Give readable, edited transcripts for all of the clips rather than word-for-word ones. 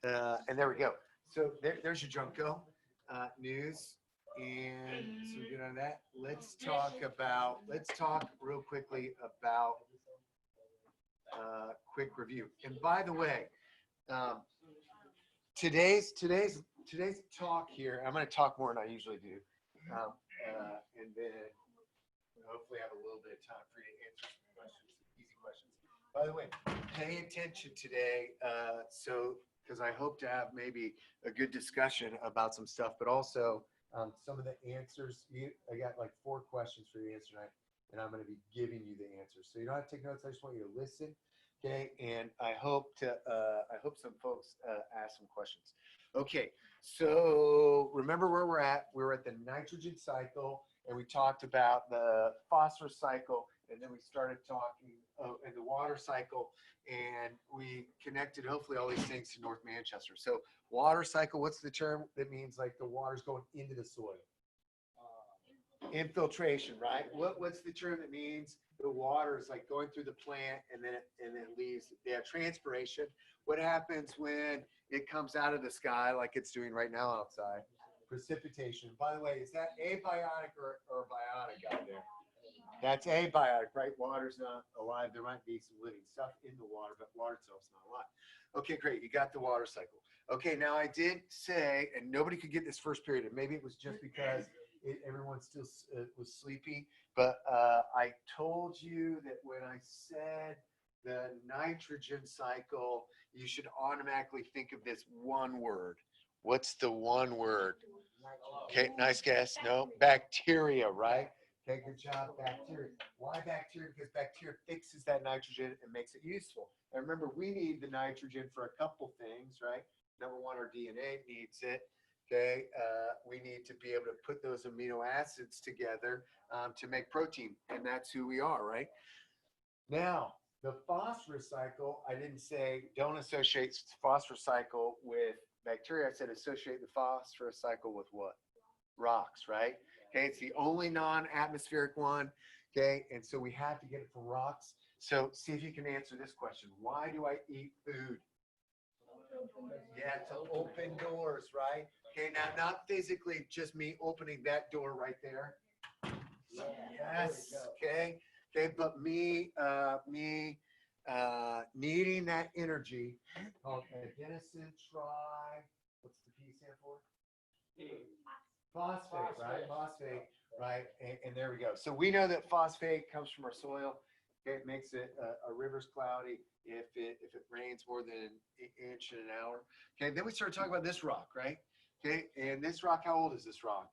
And there we go. So there's your Junko news. And so we get on that. Let's talk real quickly about quick review. And by the way, um, today's talk here, I'm going to talk more than I usually do. And then hopefully have a little bit of time for you to answer some questions, easy questions. By the way, pay attention today. Because I hope to have maybe a good discussion about some stuff, but also some of the answers. I got like 4 questions for you to answer tonight, and I'm going to be giving you the answers. So you don't have to take notes. I just want you to listen. Okay, and I hope some folks ask some questions. Okay, so remember where we're at. We were at the nitrogen cycle, and we talked about the phosphorus cycle, and then we started talking in the water cycle, and we connected hopefully all these things to North Manchester. So water cycle, what's the term that means like the water's going into the soil? Infiltration, right? What's the term that means the water is like going through the plant and then it leaves? Yeah, transpiration. What happens when it comes out of the sky like it's doing right now outside? Precipitation. By the way, is that abiotic or biotic out there? That's abiotic, right? Water's not alive. There might be some living stuff in the water, but water itself's not alive. Okay, great. You got the water cycle. Okay, now I did say, and nobody could get this first period, and maybe it was just because everyone still was sleepy, but I told you that when I said the nitrogen cycle, you should automatically think of this one word. What's the one word? Okay, nice guess. No, bacteria, right? Okay, good job, bacteria. Why bacteria? Because bacteria fixes that nitrogen and makes it useful. And remember, we need the nitrogen for a couple things, right? Number one, our DNA needs it. Okay, we need to be able to put those amino acids together to make protein, and that's who we are, right? Now, the phosphorus cycle, I didn't say don't associate phosphorus cycle with bacteria. I said associate the phosphorus cycle with what? Rocks, right? Okay, it's the only non-atmospheric one. Okay, and so we have to get it from rocks. So see if you can answer this question. Why do I eat food? Yeah, to open doors, right? Okay, now not physically just me opening that door right there. Yes, okay. Okay, but me needing that energy called adenosine tri, what's the P stand for? Phosphate, right? Phosphate, right? And there we go. So we know that phosphate comes from our soil. Okay, it makes it a river's cloudy if it rains more than an inch in an hour. Okay, then we start talking about this rock, right? Okay, and this rock, how old is this rock?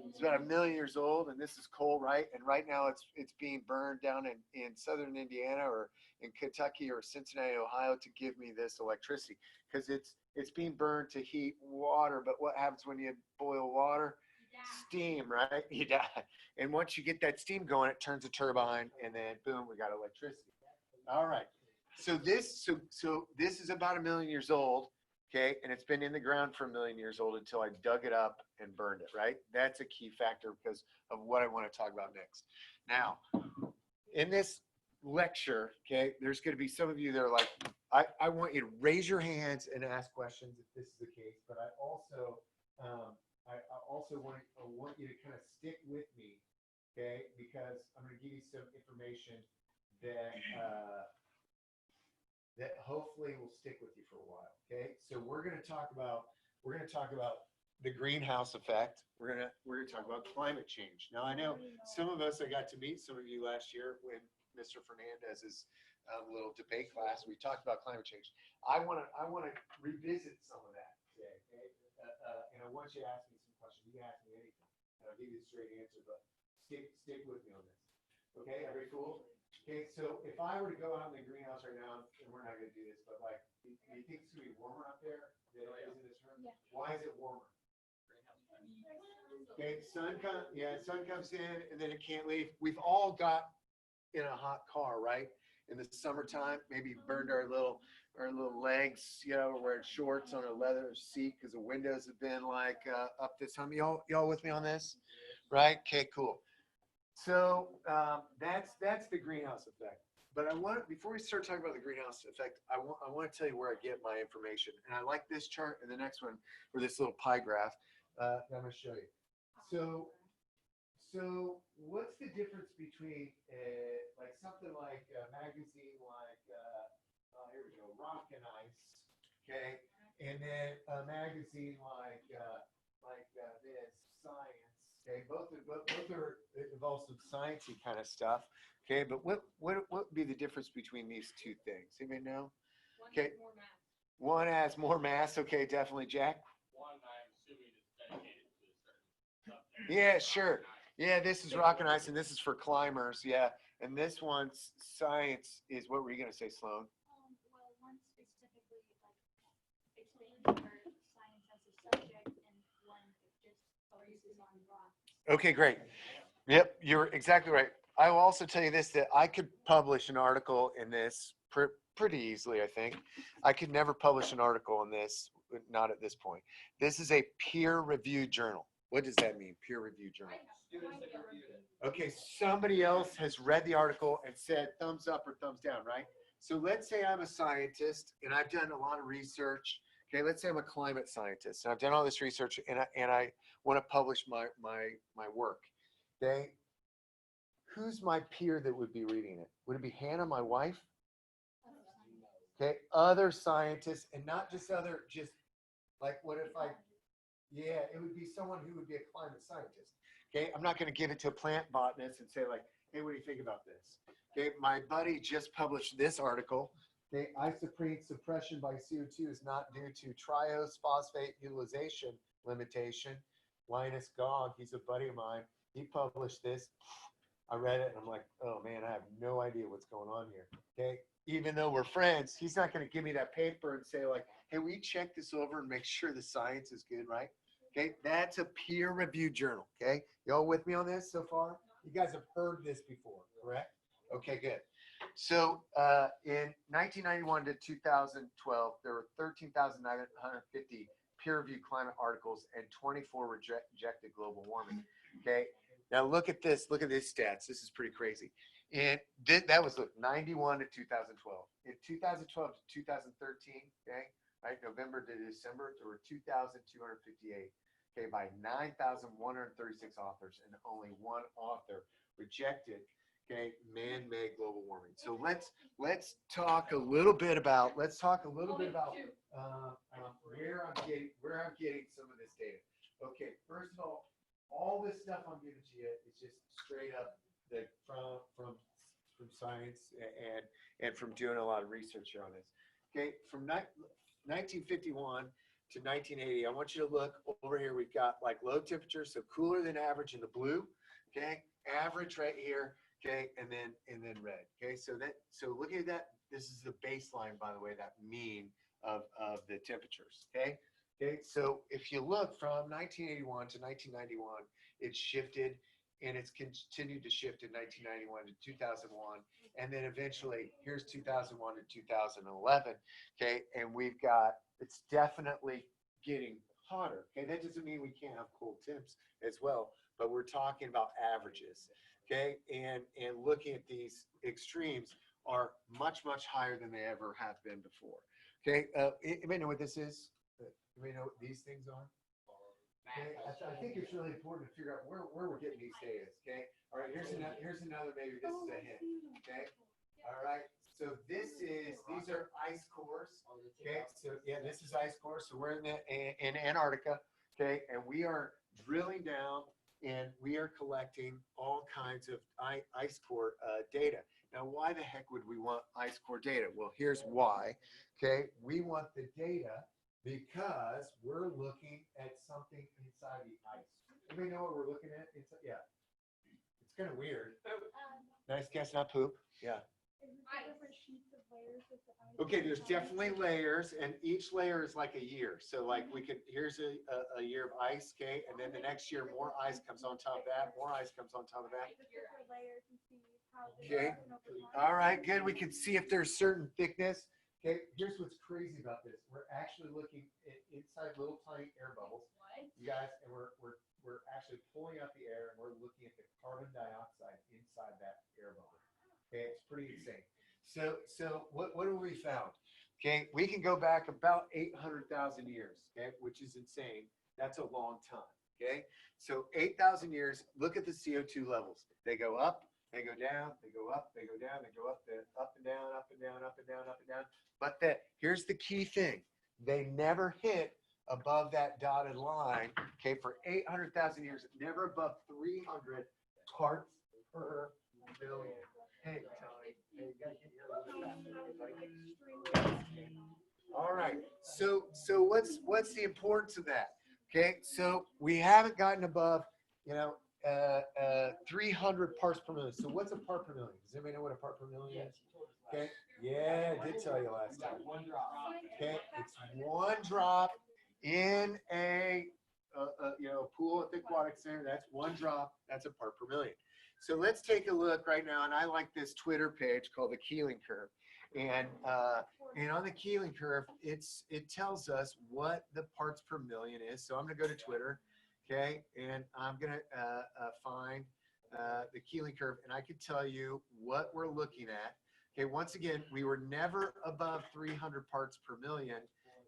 It's about 1,000,000 years old, and this is coal, right? And right now it's being burned down in southern Indiana or in Kentucky or Cincinnati, Ohio to give me this electricity because it's being burned to heat water. But what happens when you boil water? Steam, right? You die. And once you get that steam going, it turns a turbine, and then boom, we got electricity. All right. So this is about 1,000,000 years old. Okay, and it's been in the ground for 1,000,000 years old until I dug it up and burned it, right? That's a key factor because of what I want to talk about next. Now, in this lecture, okay, there's going to be some of you that are like, I want you to raise your hands and ask questions if this is the case, but I also want you to kind of stick with me, okay, because I'm going to give you some information that that hopefully will stick with you for a while. Okay, so we're going to talk about the greenhouse effect. We're going to talk about climate change. Now I know some of us, I got to meet some of you last year when Mr. Fernandez's little debate class. We talked about climate change. I want to revisit some of that today. Okay, and I want you to ask me some questions. You can ask me anything, and I'll give you the straight answer. But stick with me on this. Okay, everybody cool? Okay, so if I were to go out in the greenhouse right now, and we're not going to do this, but like, do you think it's going to be warmer up there than it is in this room? Yeah. Why is it warmer? Okay, sun comes in and then it can't leave. We've all got in a hot car, right? In the summertime, maybe burned our little legs, we're wearing shorts on a leather seat because the windows have been like up this time. Y'all with me on this? Right? Okay, cool. So that's the greenhouse effect. But I want, before we start talking about the greenhouse effect, I want to tell you where I get my information. And I like this chart and the next one, or this little pie graph that I'm going to show you. So what's the difference between like something like a magazine like, here we go, Rock and Ice, okay? And then a magazine like this, Science, okay? Both are, it involves some sciencey kind of stuff. Okay, but what would be the difference between these two things? Anybody know? Okay. One has more mass. Okay, definitely, Jack. One, I'm assuming, is dedicated to a certain subject. Yeah, sure. Yeah, this is Rock and Ice, and this is for climbers. Yeah, and this one's Science is what were you gonna say, Sloan? Well, one specifically like explains where science as a subject, and one just focuses on rocks. Okay, great. Yep, you're exactly right. I will also tell you this, that I could publish an article in this pretty easily, I think. I could never publish an article in this, not at this point. This is a peer-reviewed journal. What does that mean, peer-reviewed journal? Students that reviewed it. Okay, somebody else has read the article and said thumbs up or thumbs down, right? So let's say I'm a scientist and I've done a lot of research. Okay, let's say I'm a climate scientist and I've done all this research and I want to publish my work. Okay, who's my peer that would be reading it? Would it be Hannah, my wife? Okay, other scientists, and not just other, just like what if yeah, it would be someone who would be a climate scientist. Okay, I'm not going to give it to a plant botanist and say like, hey, what do you think about this? Okay, my buddy just published this article. Okay, isoprene suppression by CO2 is not due to triose phosphate utilization limitation. Linus Gogg, he's a buddy of mine. He published this. I read it and I'm like, oh man, I have no idea what's going on here. Okay, even though we're friends, he's not going to give me that paper and say like, hey, we check this over and make sure the science is good, right? Okay, that's a peer-reviewed journal. Okay, y'all with me on this so far? You guys have heard this before, correct? Okay, good. So in 1991 to 2012, there were 13,950 peer-reviewed climate articles and 24 rejected global warming. Okay, now look at this. Look at these stats. This is pretty crazy. And that was 91 to 2012. In 2012 to 2013, okay, right, November to December, there were 2,258. Okay, by 9,136 authors, and only one author rejected. Okay, man-made global warming. So let's talk a little bit about where I'm getting some of this data. Okay, first of all this stuff I'm giving to you is just straight up from science and from doing a lot of research here on this. Okay, from 1951 to 1980, I want you to look over here. We've got like low temperature, so cooler than average in the blue. Okay, average right here. Okay, and then red. Okay, so looking at that, this is the baseline, by the way, that mean of the temperatures. Okay, so if you look from 1981 to 1991, it shifted, and it's continued to shift in 1991 to 2001, and then eventually here's 2001 to 2011. Okay, and we've got, it's definitely getting hotter. Okay, that doesn't mean we can't have cold temps as well, but we're talking about averages. Okay, and looking at these extremes are much higher than they ever have been before. Okay, you may know what this is. You may know what these things are. Okay, I think it's really important to figure out where we're getting these data. Okay, all right. Here's another. Maybe this is a hint. Okay, all right. So these are ice cores. Okay, so yeah, this is ice cores. So we're in Antarctica. Okay, and we are drilling down and we are collecting all kinds of ice core data. Now, why the heck would we want ice core data? Well, here's why. Okay, we want the data because we're looking at something inside the ice. Anybody know what we're looking at? Yeah, it's kind of weird. Nice guess, not poop. Yeah. Okay, there's definitely layers, and each layer is like a year. So like here's a year of ice, okay, and then the next year more ice comes on top of that, more ice comes on top of that. Okay, all right, good. We can see if there's certain thickness. Okay, here's what's crazy about this. We're actually looking inside little tiny air bubbles, you guys, and we're actually pulling out the air and we're looking at the carbon dioxide inside that air bubble. Okay, it's pretty insane. So what have we found? Okay, we can go back about 800,000 years, okay, which is insane. That's a long time, okay? So 8,000 years, look at the CO2 levels. They go up, they go down, they go up, they go down, they go up, up and down, up and down, up and down, up and down. But here's the key thing. They never hit above that dotted line, okay, for 800,000 years, never above 300 parts per million. Hey, Tony. Hey, you gotta get your other stuff. All right. So what's the importance of that? Okay. So we haven't gotten above, 300 parts per million. So what's a part per million? Does anybody know what a part per million is? Okay. Yeah, I did tell you last time. Okay. It's one drop in a pool at the aquatic center. That's one drop. That's a part per million. So let's take a look right now, and I like this Twitter page called the Keeling Curve, and on the Keeling Curve, it tells us what the parts per million is. So I'm going to go to Twitter, okay, and I'm going to find the Keeling Curve, and I can tell you what we're looking at. Okay, once again, we were never above 300 parts per million,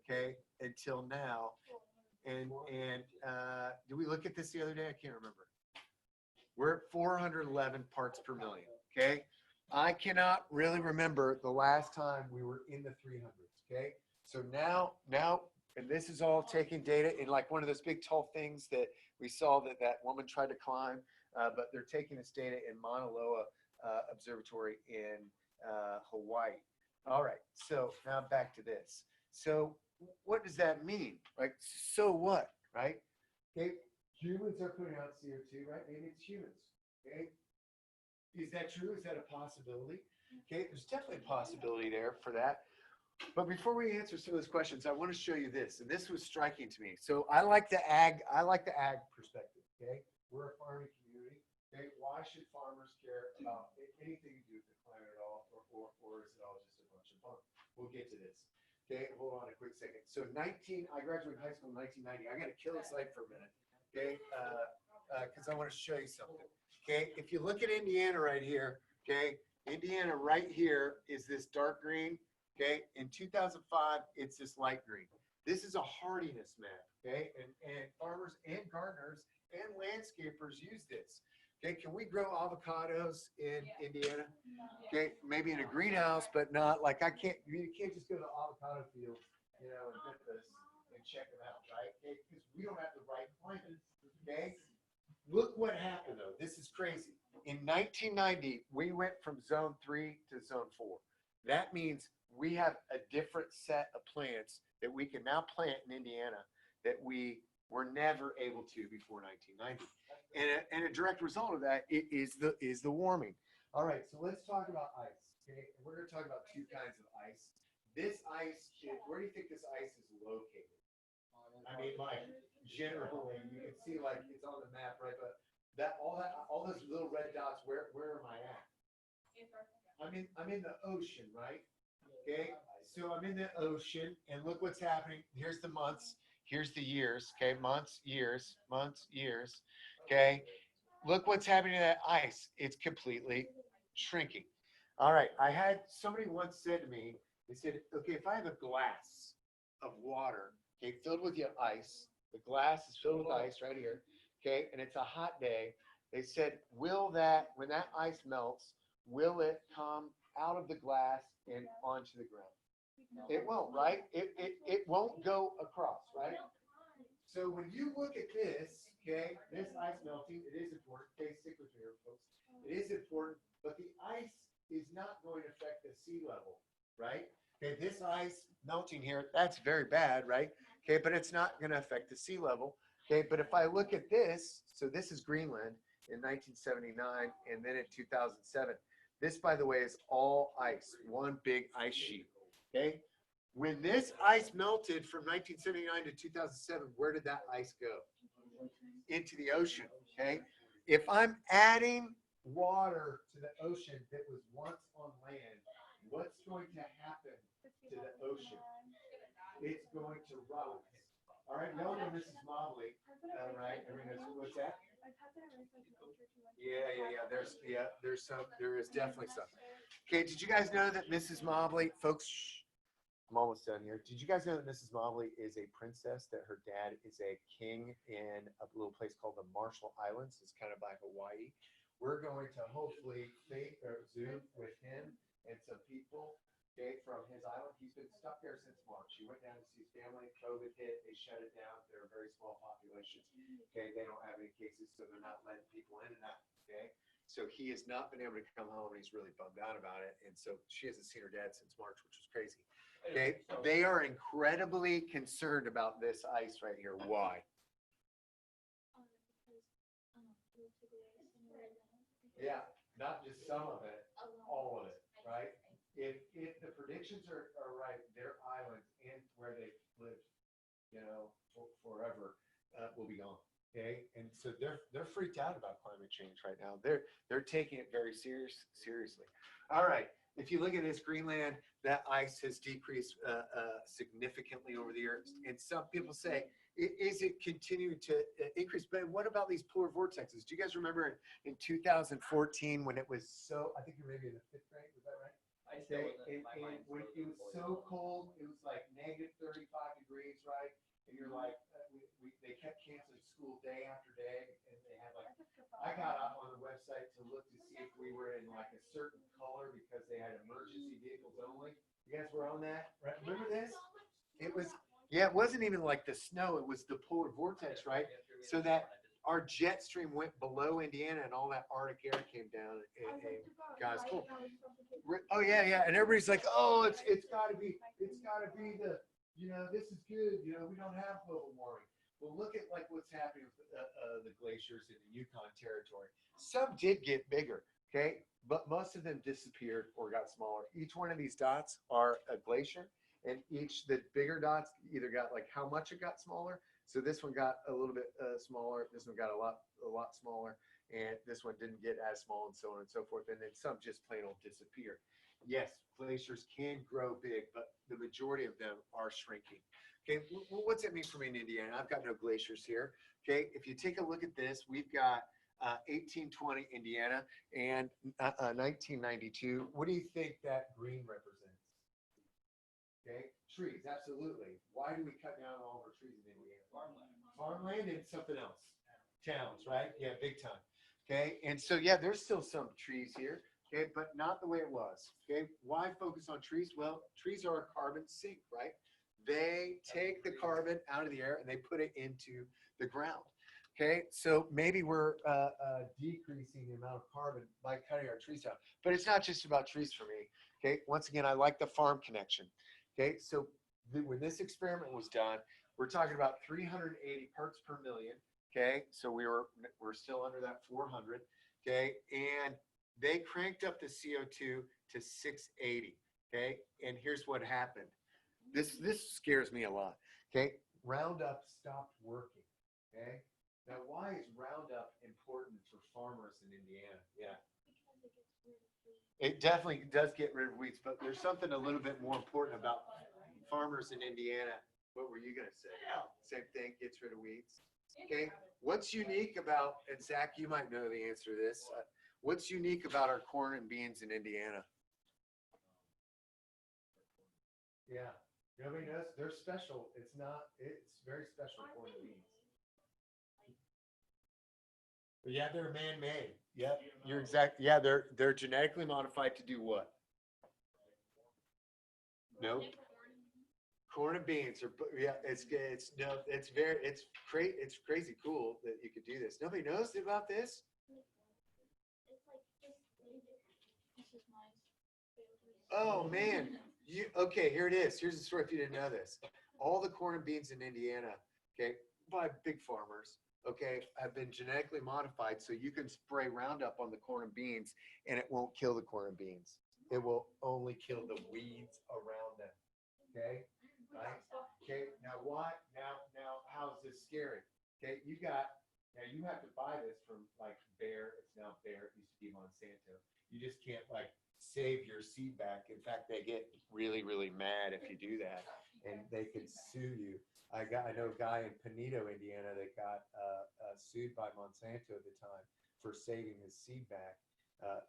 okay, until now. And did we look at this the other day? I can't remember. We're at 411 parts per million, okay? I cannot really remember the last time we were in the 300s, okay? So now, and this is all taking data in like one of those big tall things that we saw that woman tried to climb, but they're taking this data in Mauna Loa Observatory in Hawaii. All right, so now back to this. So what does that mean? Like, so what, right? Okay. Humans are putting out CO2, right? Maybe it's humans, okay? Is that true? Is that a possibility? Okay, there's definitely a possibility there for that. But before we answer some of those questions, I want to show you this, and this was striking to me. So I like the ag perspective, okay? We're a farming community, okay? Why should farmers care about anything to do with the climate at all, or is it all just a bunch of bunk? We'll get to this. Okay, hold on a quick second. So I graduated high school in 1990. I got to kill this light for a minute. Okay, because I want to show you something. Okay, if you look at Indiana right here, okay, Indiana right here is this dark green. Okay, in 2005, it's this light green. This is a hardiness map. Okay, and farmers and gardeners and landscapers use this. Okay, can we grow avocados in Indiana? Okay, maybe in a greenhouse, but not like you can't just go to the avocado fields, and get this and check them out, right? Okay, because we don't have the right climate. Okay, look what happened though. This is crazy. In 1990, we went from zone 3 to zone 4. That means we have a different set of plants that we can now plant in Indiana that we were never able to before 1990. And a direct result of that is the warming. All right, so let's talk about ice. Okay, we're going to talk about two kinds of ice. This ice, where do you think this ice is located? I mean, like generally, you can see like it's on the map, right? But all those little red dots, where am I at? I'm in the ocean, right? Okay, so I'm in the ocean, and look what's happening. Here's the months. Here's the years. Okay, months, years, months, years. Okay, look what's happening to that ice. It's completely shrinking. All right, I had somebody once said to me, they said, okay, if I have a glass of water, okay, filled with your ice, the glass is filled with ice right here, okay, and it's a hot day, they said, when that ice melts, will it come out of the glass and onto the ground? It won't, right? It won't go across, right? So when you look at this, okay, this ice melting, it is important. Okay, stick with me here, folks. It is important, but the ice is not going to affect the sea level, right? Okay, this ice melting here, that's very bad, right? Okay, but it's not going to affect the sea level. Okay, but if I look at this, so this is Greenland in 1979 and then in 2007. This, by the way, is all ice, one big ice sheet. Okay, when this ice melted from 1979 to 2007, where did that ice go? Into the ocean. Okay, if I'm adding water to the ocean that was once on land, what's going to happen to the ocean? It's going to rise. All right, y'all know Mrs. Mobley, right? Everyone knows what's that? Yeah. There is definitely some. Okay, did you guys know that Mrs. Mobley, folks, shh, I'm almost done here. Did you guys know that Mrs. Mobley is a princess, that her dad is a king in a little place called the Marshall Islands? It's kind of by Hawaii. We're going to hopefully Zoom with him and some people, okay, from his island. He's been stuck there since March. He went down to see his family. COVID hit. They shut it down. They're a very small population. Okay, they don't have any cases, so they're not letting people in and out. Okay, so he has not been able to come home, and he's really bummed out about it. And so she hasn't seen her dad since March, which was crazy. Okay, they are incredibly concerned about this ice right here. Why? Yeah, not just some of it, all of it, right? If the predictions are right, their islands and where they've lived, forever, will be gone. Okay, and so they're freaked out about climate change right now. They're taking it very seriously. All right, if you look at this, Greenland, that ice has decreased significantly over the years, and some people say, is it continuing to increase? But what about these polar vortexes? Do you guys remember in 2014 when it was so? I think you're maybe in the 5th grade. Was that right? I still Okay, wasn't. and when it was so cold, it was like negative 35 degrees, right? And you're like, they kept canceling school day after day, and they had like, I got up on the website to look to see if we were in like a certain color because they had emergency vehicles only. You guys were on that, right? Remember this? It was, yeah, it wasn't even like the snow, it was the polar vortex, right? So that our jet stream went below Indiana and all that Arctic air came down and got us cold. Oh yeah, and everybody's like, oh, it's gotta be the, this is good, we don't have global warming. Well, look at like what's happening with the glaciers in the Yukon territory. Some did get bigger, okay, but most of them disappeared or got smaller. Each one of these dots are a glacier, and the bigger dots either got like how much it got smaller. So this one got a little bit smaller. This one got a lot smaller, and this one didn't get as small, and so on and so forth. And then some just plain old disappeared. Yes, glaciers can grow big, but the majority of them are shrinking. Okay, what's it mean for me in Indiana? I've got no glaciers here. Okay, if you take a look at this, we've got 1820 Indiana and 1992. What do you think that green represents? Okay, trees, absolutely. Why do we cut down all of our trees in Indiana? Farmland. Farmland and something else. Towns, right? Yeah, big time. Okay, and so yeah, there's still some trees here. Okay, but not the way it was. Okay, why focus on trees? Well, trees are a carbon sink, right? They take the carbon out of the air and they put it into the ground. Okay, so maybe we're decreasing the amount of carbon by cutting our trees down. But it's not just about trees for me. Okay, once again, I like the farm connection. Okay, so when this experiment was done, we're talking about 380 parts per million. Okay, so we're still under that 400. Okay, and they cranked up the CO2 to 680. Okay, and here's what happened. This scares me a lot. Okay, Roundup stopped working. Okay, now why is Roundup important for farmers in Indiana? Yeah, it definitely does get rid of weeds, but there's something a little bit more important about farmers in Indiana. What were you gonna say? Same thing, gets rid of weeds. Okay, what's unique about, and Zach, you might know the answer to this. What's unique about our corn and beans in Indiana? Yeah. Nobody knows. They're special. It's very special corn and beans. Yeah, they're man-made. Yep, you're exact. Yeah, they're genetically modified to do what? No. Corn and beans are, yeah, it's crazy cool that you could do this. Nobody knows about this? Oh man. Okay, here it is. Here's the story if you didn't know this. All the corn and beans in Indiana, okay, by big farmers, okay, have been genetically modified so you can spray Roundup on the corn and beans and it won't kill the corn and beans. It will only kill the weeds around them. Okay? Right? Okay, now what? Now how's this scary? Okay, you have to buy this from like Bayer. It's now Bayer. It used to be Monsanto. You just can't like save your seed back. In fact, they get really, really mad if you do that, and they can sue you. I know a guy in Pinedo, Indiana, that got sued by Monsanto at the time for saving his seed back,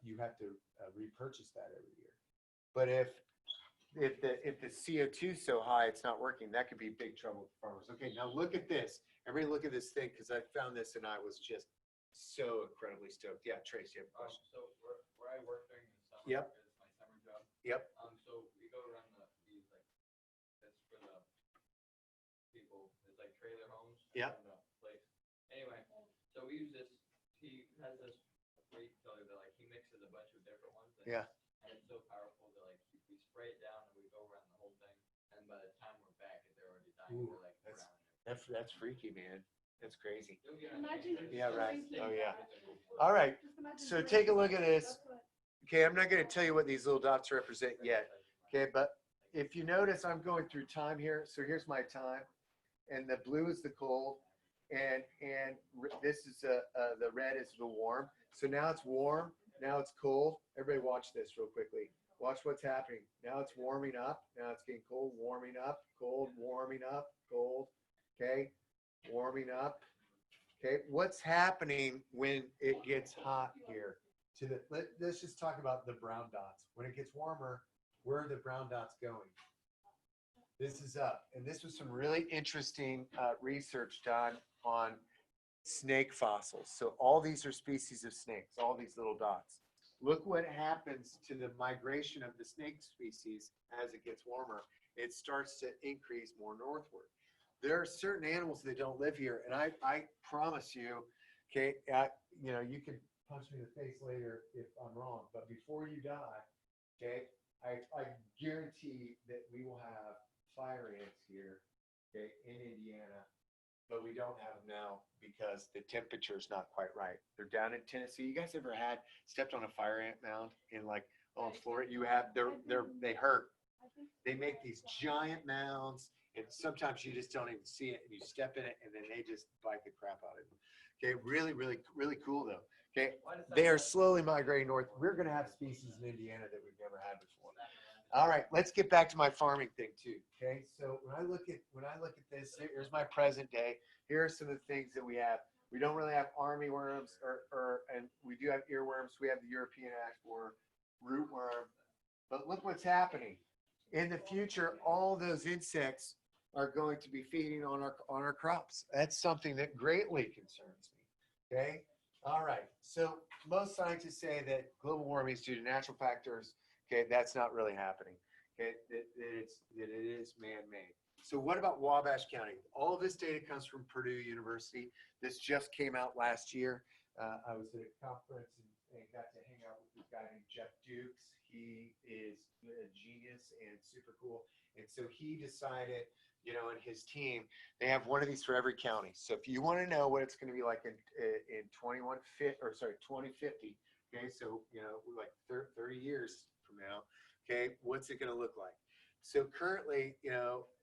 you have to repurchase that every year. But if the CO2 is so high, it's not working, that could be big trouble for farmers. Okay, now look at this. Everybody look at this thing, because I found this and I was just so incredibly stoked. Yeah, Trace, you have a question? So where I work during the summer. Yep. Is my summer job. Yep. So we go around these like, that's for the people, it's like trailer homes. Yep. and the place. Anyway, so we use this, he has this weed killer that like, he mixes a bunch of different ones. Yeah. And it's so powerful that like, we spray it down and we go around the whole thing. And by the time we're back, they're already dying. Ooh, They're like that's- brown. That's freaky, man. That's crazy. You'll get on Imagine YouTube. Yeah, right. drinking Oh, yeah. that. All right. Just imagine So drinking take a look at that. this. That's what- Okay, I'm not going to tell you what these little dots represent yet. Okay, but if you notice, I'm going through time here. So here's my time, and the blue is the cold, and this is the red is the warm. So now it's warm. Now it's cold. Everybody, watch this real quickly. Watch what's happening. Now it's warming up. Now it's getting cold. Warming up. Cold. Warming up. Cold. Okay, warming up. Okay, what's happening when it gets hot here? Let's just talk about the brown dots. When it gets warmer, where are the brown dots going? This is up. And this was some really interesting research done on snake fossils. So all these are species of snakes, all these little dots. Look what happens to the migration of the snake species as it gets warmer. It starts to increase more northward. There are certain animals that don't live here. And I promise you, okay, you can punch me in the face later if I'm wrong, but before you die, okay, I guarantee that we will have fire ants here, okay, in Indiana, but we don't have them now because the temperature is not quite right. They're down in Tennessee. You guys ever stepped on a fire ant mound in Florida? You have, they hurt. They make these giant mounds, and sometimes you just don't even see it, and you step in it, and then they just bite the crap out of you. Okay, really, really, really cool though. Okay, they are slowly migrating north. We're going to have species in Indiana that we've never had before. All right, let's get back to my farming thing too. Okay, so when I look at this, here's my present day. Here are some of the things that we have. We don't really have army worms, and we do have earworms. We have the European ash borer, rootworm. But look what's happening. In the future, all those insects are going to be feeding on our crops. That's something that greatly concerns me. Okay. All right. So most scientists say that global warming is due to natural factors. Okay, that's not really happening. Okay, that it is man-made. So what about Wabash County? All of this data comes from Purdue University. This just came out last year. I was at a conference and got to hang out with this guy named Jeff Dukes. He is a genius and super cool. And so he decided, and his team, they have one of these for every county. So if you want to know what it's going to be like in 2050, okay, so like 30 years from now, okay, what's it going to look like? So currently,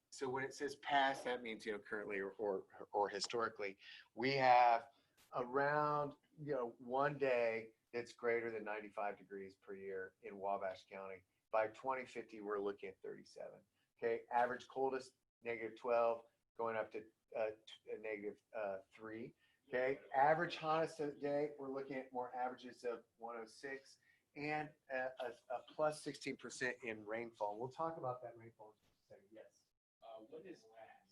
so when it says past, that means currently or historically, we have around one day that's greater than 95 degrees per year in Wabash County. By 2050, we're looking at 37. Okay, average coldest -12, going up to -3. Okay, average hottest day, we're looking at more averages of 106 and a plus 16% in rainfall. We'll talk about that rainfall in just a second. Yes. What is past?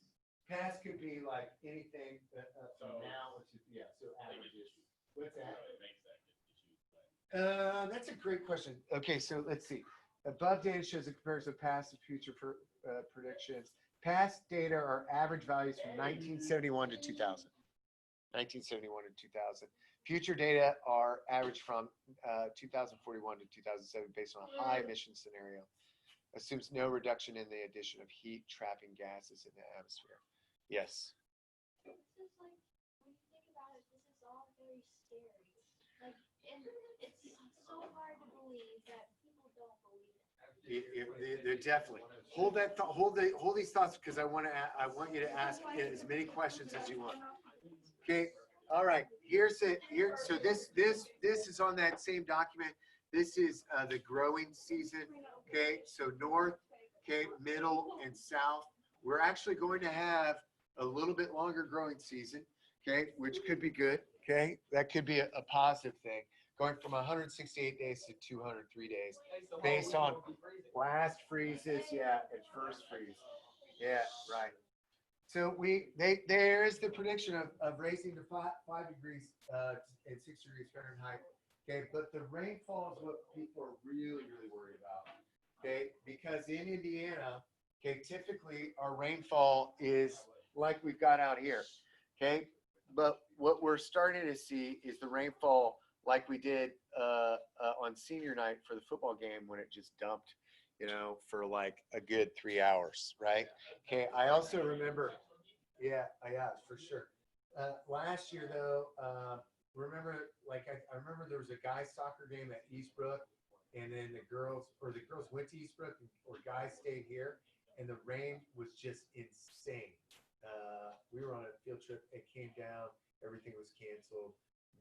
Past could be like anything So- now, which is, so averages. What's that? What makes that good to choose? That's a great question. Okay, so let's see. Above data shows a comparison of past and future predictions. Past data are average values from 1971 to 2000. 1971 to 2000. Future data are average from 2041 to 2007 based on a high emission scenario. Assumes no reduction in the addition of heat trapping gases in the atmosphere. Yes. This is like, when you think about it, this is all very scary. Like, and it's so hard to believe that people don't believe it. They're definitely. Hold these thoughts because I want you to ask as many questions as you want. Okay. All right. So this is on that same document. This is the growing season. Okay. So north, okay, middle, and south. We're actually going to have a little bit longer growing season. Okay, which could be good. Okay, that could be a positive thing. going from 168 days to 203 days. Hey, so Based Halloween on will be freezing. last freezes, yeah, and first freeze. Yeah, right. So there is the prediction of raising to 5 degrees and 6 degrees Fahrenheit. Okay, but the rainfall is what people are really worried about. Okay, because in Indiana, okay, typically our rainfall is like we've got out here. Okay, but what we're starting to see is the rainfall like we did on senior night for the football game when it just dumped, for like a good 3 hours, right? Okay, I also remember, yeah, for sure. Last year though, remember, like I remember there was a guys soccer game at Eastbrook, and then the girls went to Eastbrook, or guys stayed here, and the rain was just insane. We were on a field trip. It came down. Everything was canceled.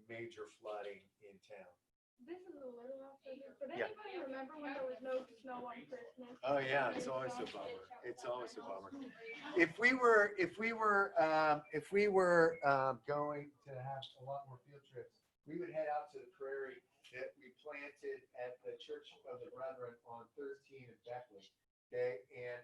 Major flooding in town. This is a little off subject, but Yeah. anybody remember when there was no snow on Christmas? Oh yeah, it's always a bummer. It's always a bummer. If we were going to have a lot more field trips, we would head out to the prairie that we planted at the Church of the Brethren on 13 in Beckley. Okay, and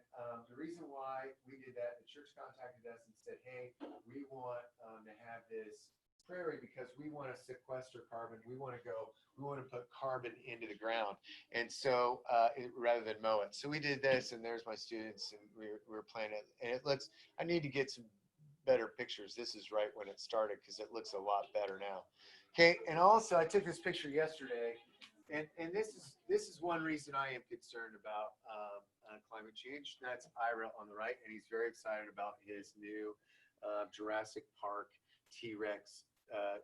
the reason why we did that, the church contacted us and said, "Hey, we want to have this prairie because we want to sequester carbon. We want to put carbon into the ground, and so rather than mow it. So we did this, and there's my students, and we were planting it. And it looks. I need to get some better pictures. This is right when it started because it looks a lot better now. Okay, and also I took this picture yesterday, and this is one reason I am concerned about climate change. That's Ira on the right, and he's very excited about his new Jurassic Park T-Rex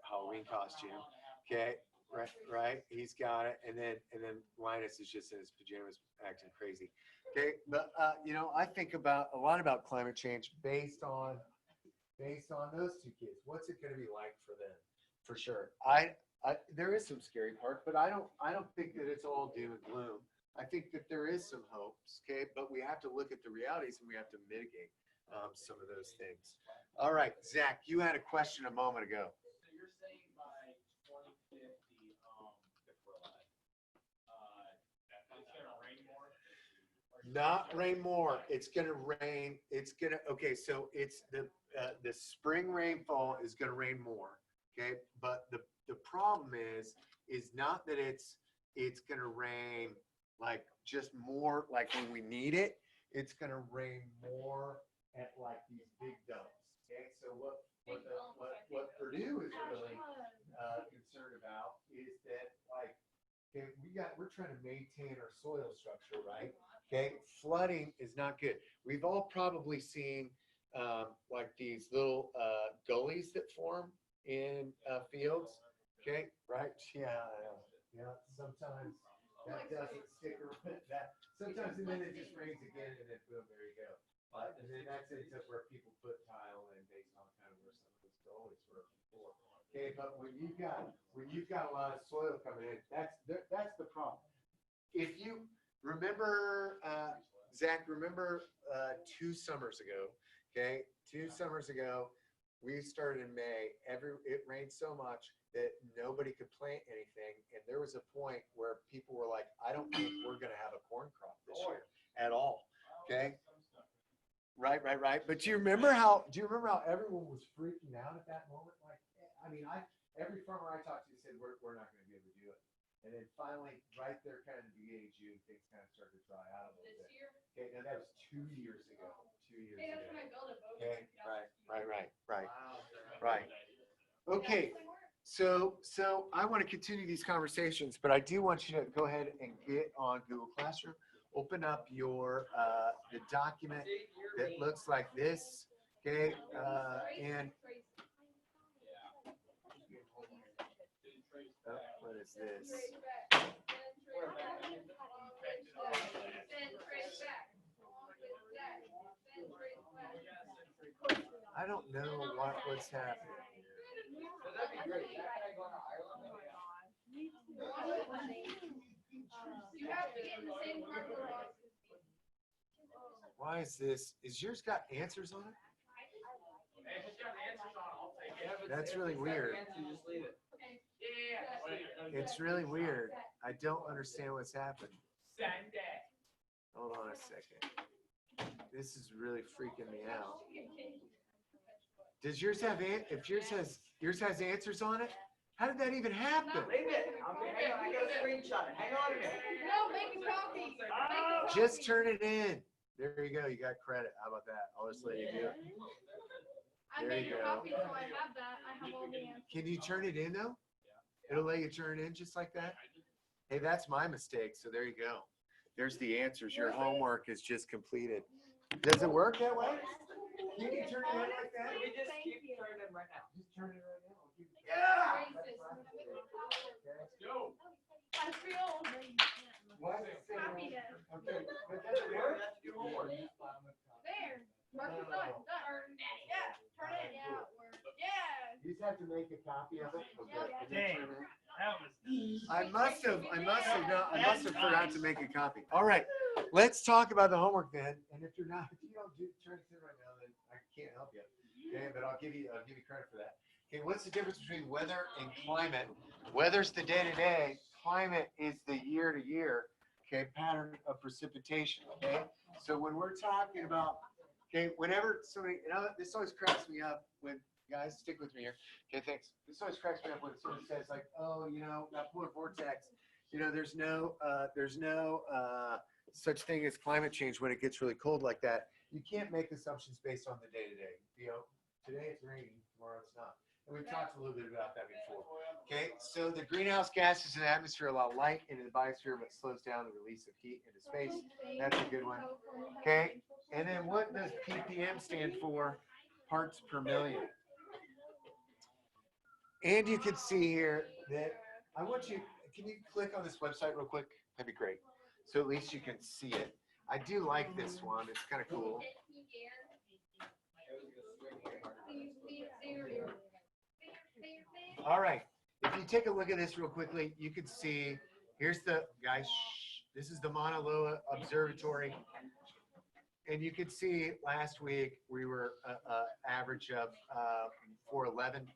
Halloween costume. Okay, right. He's got it, and then Linus is just in his pajamas acting crazy. Okay, but I think a lot about climate change based on those two kids. What's it going to be like for them? For sure. There is some scary part, but I don't think that it's all doom and gloom. I think that there is some hopes. Okay, but we have to look at the realities and we have to mitigate some of those things. All right, Zach, you had a question a moment ago. So you're saying by 2050, it's gonna rain more? Not rain more. It's gonna rain. Okay. So it's the spring rainfall is gonna rain more. Okay, but the problem is not that it's gonna rain like just more like when we need it. It's gonna rain more at like these big dumps. Okay, so what Purdue is really concerned about is that, like, okay, we're trying to maintain our soil structure, right? Okay, flooding is not good. We've all probably seen like these little gullies that form in fields. Okay, right? Yeah. Sometimes that doesn't stick around. That sometimes, and then it just rains again, and then boom, there you go. And then that's where people put tile in based on kind of where some of those gullies were before. Okay, but when you've got a lot of soil coming in, that's the problem. If you remember, Zach, 2 summers ago, okay, 2 summers ago, we started in May. It rained so much that nobody could plant anything, and there was a point where people were like, "I don't think we're going to have a corn crop this year at all." Okay, right. But do you remember how everyone was freaking out at that moment? Like, I mean, every farmer I talked to said we're not going to be able to do it. And then finally, right there, kind of the beginning of June, things kind of started to dry out a little bit. Okay, now that was 2 years ago. 2 years ago. Okay, right. Okay, so I want to continue these conversations, but I do want you to go ahead and get on Google Classroom, open up your the document that looks like this. Okay, and what is this? I don't know what's happening. That'd be great. Zach and I going to Ireland. You have to get in the same car for us. Why is this? Is yours got answers on it? Hey, if it's got answers on, I'll take it. Yeah, if it's- That's if really it's got weird. the answer, just leave it. Yeah, It's really weird. I don't understand what's happened. Sunday. Hold on a second. This is really freaking me out. Does yours have, if yours has answers on it? How did that even happen? Wait a minute, hang on, I gotta screenshot it, hang on a minute. No, make a copy. Just turn it in. There you go. You got credit. How about that? I'll just let you do it. I There made you a go. copy, so I have that. I have all the answers. Can you turn it in though? It'll let you turn it in just like that? Hey, that's my mistake. So there you go. There's the answers. Your homework is just completed. Does it work that way? Can you turn it in like that? We just keep turning them right now. Just turn it right now. I'll give you- Yeah! Let's go. I feel Why is it saying- happy to. Okay, but does it work? That's your homework. There. Mark is done. Done. Yeah. Turn it. Yeah. Yeah. You just have to make a copy of it. Okay. and then Dang. turn it in. That was. I must have forgot to make a copy. All right, let's talk about the homework then. And if you don't turn it in right now, then I can't help you. Okay, but I'll give you credit for that. Okay, what's the difference between weather and climate? Weather's the day to day. Climate is the year to year. Okay, pattern of precipitation. Okay, so when we're talking about, okay, whenever somebody, this always cracks me up when guys stick with me here. Okay, thanks. This always cracks me up when someone says like, oh, that polar vortex, there's no such thing as climate change when it gets really cold like that. You can't make assumptions based on the day to day. Today it's raining, tomorrow it's not. And we've talked a little bit about that before. Okay, so the greenhouse gases in the atmosphere allow light into the biosphere, but slows down the release of heat into space. That's a good one. Okay, and then what does ppm stand for? Parts per million. And you can see here that can you click on this website real quick? That'd be great. So at least you can see it. I do like this one. It's kind of cool. All right. If you take a look at this real quickly, you can see, here's the, guys, this is the Mauna Loa Observatory. And you can see last week we were average of 411.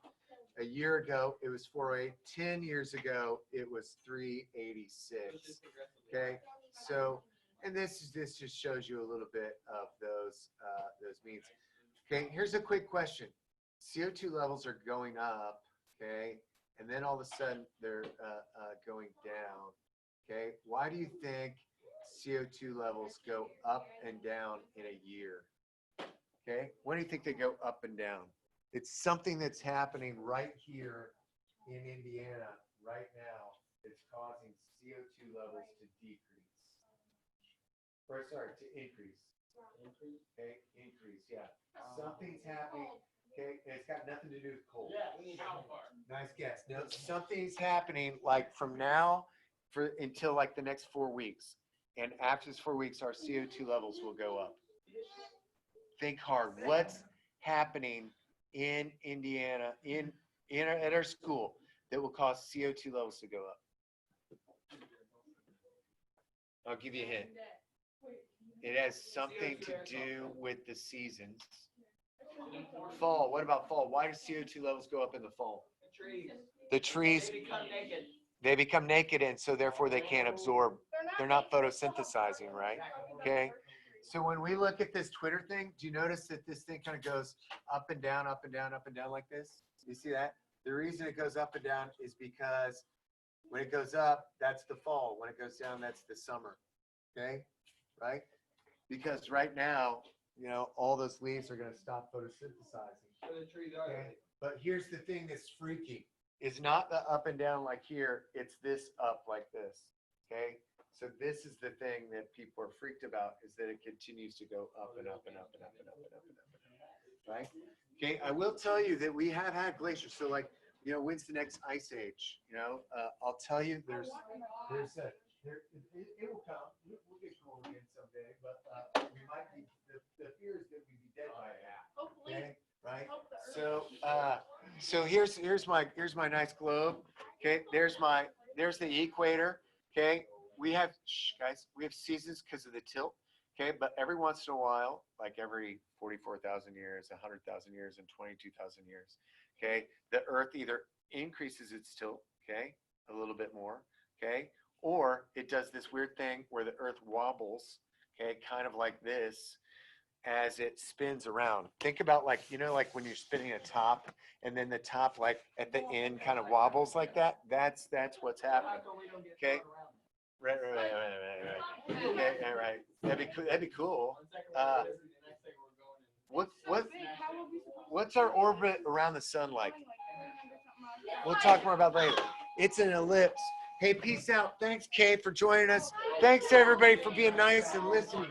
A year ago, it was 408. 10 years ago, it was 386. Okay, so, and this just shows you a little bit of those means. Okay, here's a quick question. CO2 levels are going up, okay, and then all of a sudden they're going down. Okay, why do you think CO2 levels go up and down in a year? Okay, why do you think they go up and down? It's something that's happening right here in Indiana right now that's causing CO2 levels to decrease. Or sorry, to increase. Okay, increase, yeah. Something's happening, okay, and it's got nothing to do with cold. How far? Nice guess. No, something's happening like from now until like the next 4 weeks. And after this 4 weeks, our CO2 levels will go up. Think hard. What's happening in Indiana, at our school, that will cause CO2 levels to go up? I'll give you a hint. It has something to do with the seasons. Fall. What about fall? Why do CO2 levels go up in the fall? Trees. The trees, They become naked. they become naked, and so therefore they can't absorb. They're not photosynthesizing, right? Okay. So when we look at this Twitter thing, do you notice that this thing kind of goes up and down, up and down, up and down like this? You see that? The reason it goes up and down is because when it goes up, that's the fall. When it goes down, that's the summer. Okay? Right? Because right now, all those leaves are going to stop photosynthesizing. Where the trees are. Okay? But here's the thing that's freaky. It's not the up and down like here. It's this up like this. Okay? So this is the thing that people are freaked about, is that it continues to go up and up and up and up and up and up and up and up. Right? Okay, I will tell you that we have had glaciers. So like, when's the next ice age? I'll tell you it will come. We'll get cold again someday, but we might be, the fear is that we'd be dead by now. Hopefully. Okay, right? Hope the earth- So here's my nice globe. Okay, there's the equator. Okay, we have seasons because of the tilt. Okay, but every once in a while, like every 44,000 years, 100,000 years, and 22,000 years, okay, the Earth either increases its tilt, okay, a little bit more, okay, or it does this weird thing where the Earth wobbles, okay, kind of like this, as it spins around. Think about like, you know, like when you're spinning a top and then the top like at the end kind of wobbles like that. That's what's happening. Okay. Right. Okay, yeah, right. That'd be cool. That'd be cool. What's our orbit around the sun like? We'll talk more about later. It's an ellipse. Hey, peace out. Thanks, Kay, for joining us. Thanks to everybody for being nice and listening.